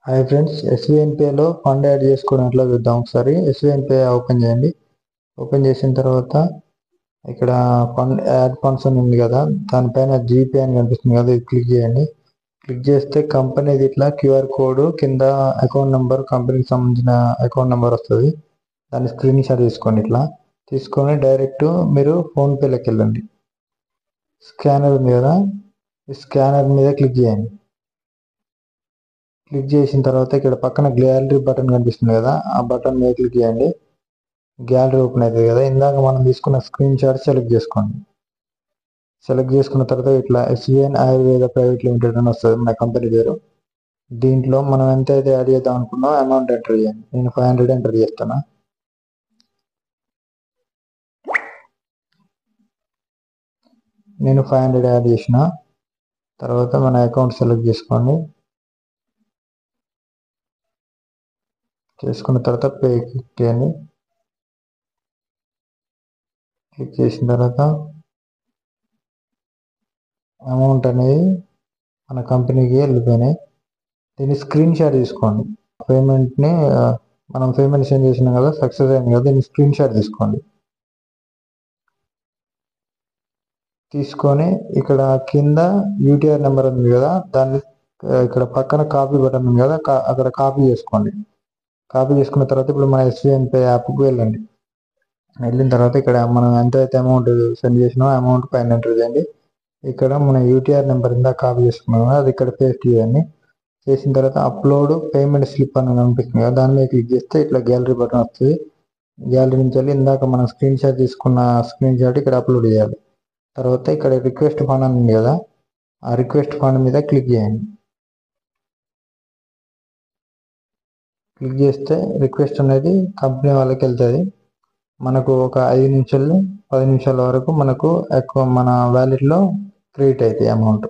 Hi friends, ఎస్బీఎన్పేలో fund add చేసుకోవడం ఎట్లా చూద్దాం. ఒకసారి ఎస్బీఎన్పే ఓపెన్ చేయండి. ఓపెన్ చేసిన తర్వాత ఇక్కడ ఫండ్ యాడ్ ఫండ్స్ అని ఉంది కదా, దానిపైన జీపే అని కనిపిస్తుంది కదా, ఇది క్లిక్ చేయండి. క్లిక్ చేస్తే కంపెనీది ఇట్లా క్యూఆర్ కోడ్ కింద అకౌంట్ నెంబర్, కంపెనీకి సంబంధించిన అకౌంట్ నెంబర్ వస్తుంది. దాన్ని స్క్రీన్ షాట్ తీసుకోండి. ఇట్లా తీసుకొని డైరెక్ట్ మీరు ఫోన్పేలోకి వెళ్ళండి. స్కానర్ ఉంది కదా, ఈ స్కానర్ మీద క్లిక్ చేయండి. క్లిక్ చేసిన తర్వాత ఇక్కడ పక్కన గ్యాలరీ బటన్ కనిపిస్తుంది కదా, ఆ బటన్ మీద క్లిక్ చేయండి. గ్యాలరీ ఓపెన్ అవుతుంది కదా. ఇందాక మనం తీసుకున్న స్క్రీన్ షాట్ సెలెక్ట్ చేసుకోండి. సెలెక్ట్ చేసుకున్న తర్వాత ఇట్లా ఎస్బీఎన్ ఆయుర్వేద ప్రైవేట్ లిమిటెడ్ అని వస్తుంది మన కంపెనీ పేరు. దీంట్లో మనం ఎంత అయితే యాడ్ చేద్దాం అనుకున్నామో అమౌంట్ ఎంటర్ చేయండి. నేను 500 ఎంటర్ చేస్తాను. నేను 500 యాడ్ చేసిన తర్వాత మన అకౌంట్ సెలెక్ట్ చేసుకోండి. చేసుకున్న తర్వాత పే క్లిక్ చేయండి. క్లిక్ చేసిన తర్వాత అమౌంట్ అనేది మన కంపెనీకి వెళ్ళిపోయినాయి. దీన్ని స్క్రీన్ షాట్ తీసుకోండి. పేమెంట్ని మనం పేమెంట్ సెండ్ చేసినాం కదా, సక్సెస్ అయింది కదా, దీన్ని స్క్రీన్ షాట్ తీసుకోండి. తీసుకొని ఇక్కడ కింద యూటీఆర్ నెంబర్ ఉంది కదా, దాన్ని ఇక్కడ పక్కన కాపీ బటన్ ఉంది కదా, అక్కడ కాపీ చేసుకోండి. కాపీ చేసుకున్న తర్వాత ఇప్పుడు మన ఎస్బీఎన్పే యాప్కి వెళ్ళండి. వెళ్ళిన తర్వాత ఇక్కడ మనం ఎంత అయితే అమౌంట్ సెండ్ చేసినామో అమౌంట్ పైన ఎంటర్ చేయండి. ఇక్కడ మన యూటీఆర్ నెంబర్ ఇందా కాపీ చేసుకున్నాం అది ఇక్కడ పేస్ట్ చేయండి. చేసిన తర్వాత అప్లోడ్ పేమెంట్ స్లిప్ అని కనిపిస్తుంది కదా, దాని మీద క్లిక్ చేస్తే ఇట్లా గ్యాలరీ బటన్ వస్తుంది. గ్యాలరీ నుంచి వెళ్ళి ఇందాక మనం స్క్రీన్ షాట్ తీసుకున్న స్క్రీన్ షాట్ ఇక్కడ అప్లోడ్ చేయాలి. తర్వాత ఇక్కడ రిక్వెస్ట్ ఫండ్ అని ఉంది కదా, ఆ రిక్వెస్ట్ ఫండ్ మీద క్లిక్ చేయండి. క్లిక్ చేస్తే రిక్వెస్ట్ అనేది కంపెనీ వాళ్ళకి వెళ్తుంది. మనకు ఒక 5 నిమిషాలు 10 నిమిషాల వరకు మనకు మన వ్యాలెట్లో క్రియేట్ అవుతాయి అమౌంట్.